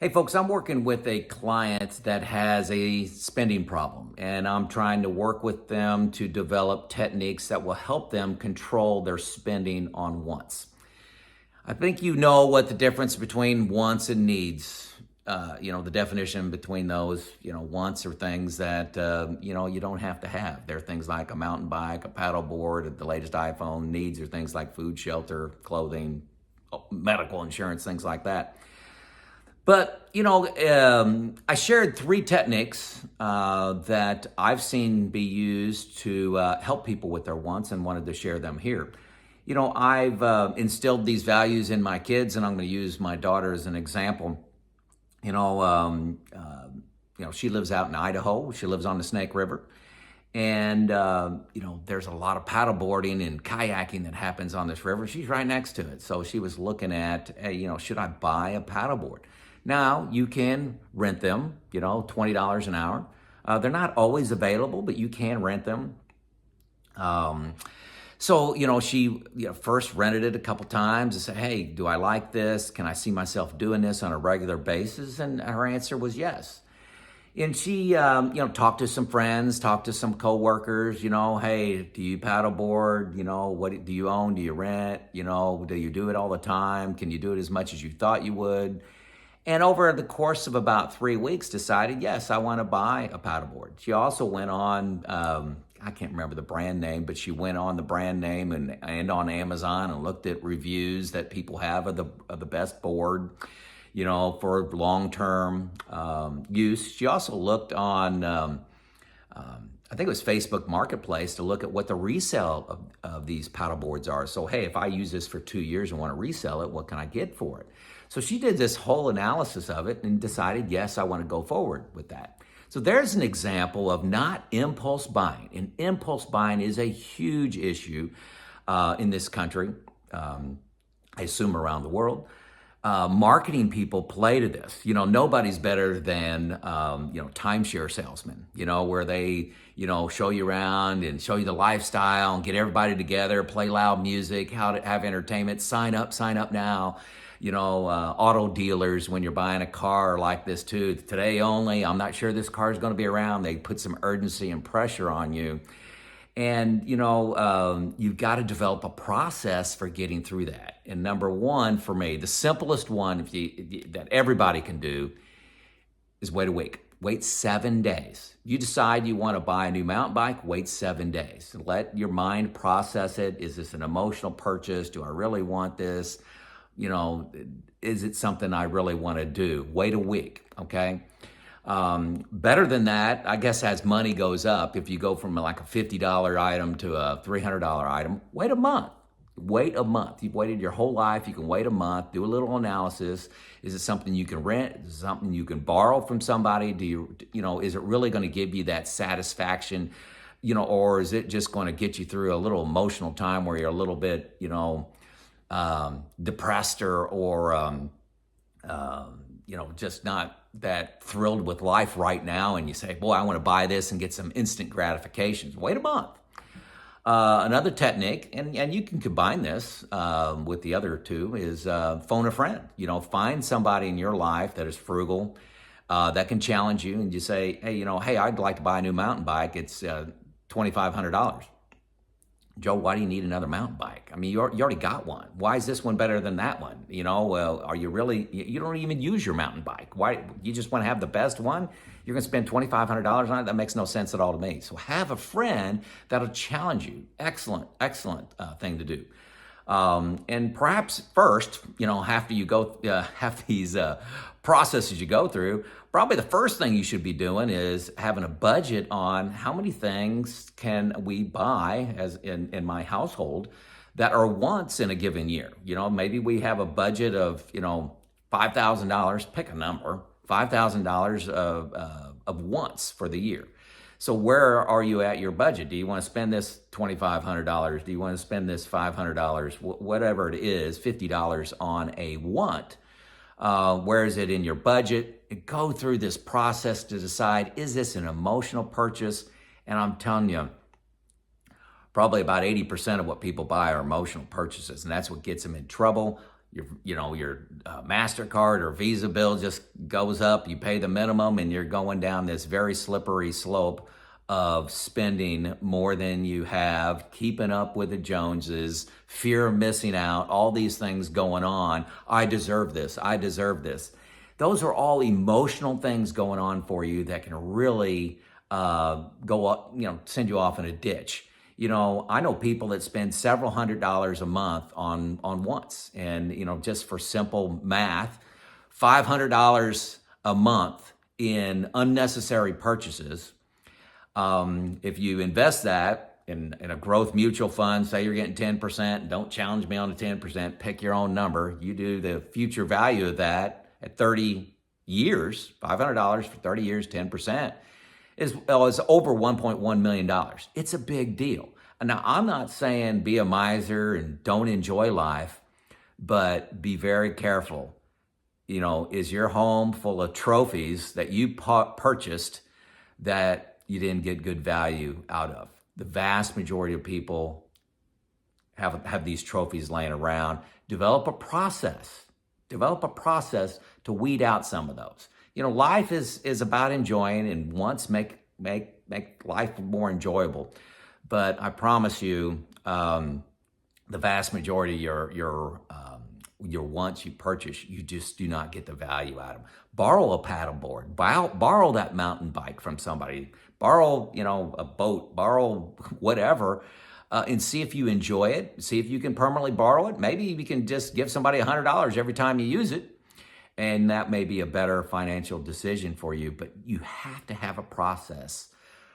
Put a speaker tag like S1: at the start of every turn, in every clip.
S1: Hey folks, I'm working with a client that has a spending problem, and I'm trying to work with them to develop techniques that will help them control their spending on wants. I think you know what the difference between wants and needs. The definition between those, wants are things that, you don't have to have. They're things like a mountain bike, a paddle board, the latest iPhone. Needs are things like food, shelter, clothing, medical insurance, things like that. But, I shared three techniques that I've seen be used to help people with their wants and wanted to share them here. I've instilled these values in my kids, and I'm going to use my daughter as an example. You know, um, uh, she lives out in Idaho. She lives on the Snake River. And, there's a lot of paddleboarding and kayaking that happens on this river. She's right next to it. So she was looking at, hey, should I buy a paddleboard? Now, you can rent them, $20 an hour. They're not always available, but you can rent them. Um, she first rented it a couple times and said, hey, do I like this? Can I see myself doing this on a regular basis? And her answer was yes. And she, talked to some friends, talked to some coworkers, hey, do you paddleboard? What do you own? Do you rent? Do you do it all the time? Can you do it as much as you thought you would? And over the course of about 3 weeks, decided, yes, I want to buy a paddleboard. She also went on, I can't remember the brand name, but she went on the brand name and on Amazon and looked at reviews that people have of the best board, for long-term use. She also looked on, I think it was Facebook Marketplace, to look at what the resale of these paddle boards are. So, hey, if I use this for 2 years and want to resell it, what can I get for it? So she did this whole analysis of it and decided, yes, I want to go forward with that. So there's an example of not impulse buying. And impulse buying is a huge issue in this country, I assume around the world. Marketing people play to this. Nobody's better than, timeshare salesmen, where they, show you around and show you the lifestyle and get everybody together, play loud music, how to have entertainment, sign up now. Auto dealers, when you're buying a car like this too, today only, I'm not sure this car is going to be around. They put some urgency and pressure on you. And, you've got to develop a process for getting through that. And number one, for me, the simplest one that everybody can do is wait a week. Wait 7 days. You decide you want to buy a new mountain bike, wait 7 days. Let your mind process it. Is this an emotional purchase? Do I really want this? Is it something I really want to do? Wait a week, okay? Better than that, I guess, as money goes up, if you go from like a $50 item to a $300 item, wait a month. Wait a month. You've waited your whole life. You can wait a month, do a little analysis. Is it something you can rent? Is it something you can borrow from somebody? Is it really going to give you that satisfaction? Or is it just going to get you through a little emotional time where you're a little bit, depressed or just not that thrilled with life right now, and you say, boy, I want to buy this and get some instant gratifications. Wait a month. Another technique, and you can combine this with the other two, is phone a friend. Find somebody in your life that is frugal, that can challenge you, and you say, hey, I'd like to buy a new mountain bike. It's $2,500. Joe, why do you need another mountain bike? I mean, you already got one. Why is this one better than that one? Are you really, you don't even use your mountain bike. Why, you just want to have the best one? You're going to spend $2,500 on it? That makes no sense at all to me. So have a friend that'll challenge you. Excellent thing to do. And perhaps first, after you go, have these processes you go through, probably the first thing you should be doing is having a budget on how many things can we buy as in my household that are wants in a given year. Maybe we have a budget of, $5,000, pick a number, $5,000 of wants for the year. So where are you at your budget? Do you want to spend this $2,500? Do you want to spend this $500? Whatever it is, $50 on a want. Where is it in your budget? Go through this process to decide, is this an emotional purchase? And I'm telling you, probably about 80% of what people buy are emotional purchases, and that's what gets them in trouble. your MasterCard or Visa bill just goes up. You pay the minimum, and you're going down this very slippery slope of spending more than you have, keeping up with the Joneses, fear of missing out, all these things going on. I deserve this. I deserve this. Those are all emotional things going on for you that can really go up, send you off in a ditch. I know people that spend several $100s a month on wants, and just for simple math, $500 a month in unnecessary purchases. If you invest that in a growth mutual fund, say you're getting 10%, don't challenge me on the 10%, pick your own number. You do the future value of that at 30 years, $500 for 30 years, 10%. Is over $1.1 million. It's a big deal. Now, I'm not saying be a miser and don't enjoy life, but be very careful. Is your home full of trophies that you purchased that you didn't get good value out of? The vast majority of people have these trophies laying around. Develop a process to weed out some of those. Life is about enjoying, and wants make life more enjoyable. But I promise you, the vast majority of your wants you purchase, you just do not get the value out of them. Borrow a paddleboard, borrow that mountain bike from somebody, borrow a boat, borrow whatever, and see if you enjoy it. See if you can permanently borrow it. Maybe you can just give somebody $100 every time you use it. And that may be a better financial decision for you, but you have to have a process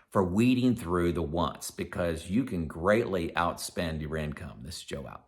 S1: for weeding through the wants, because you can greatly outspend your income. This is Joe out.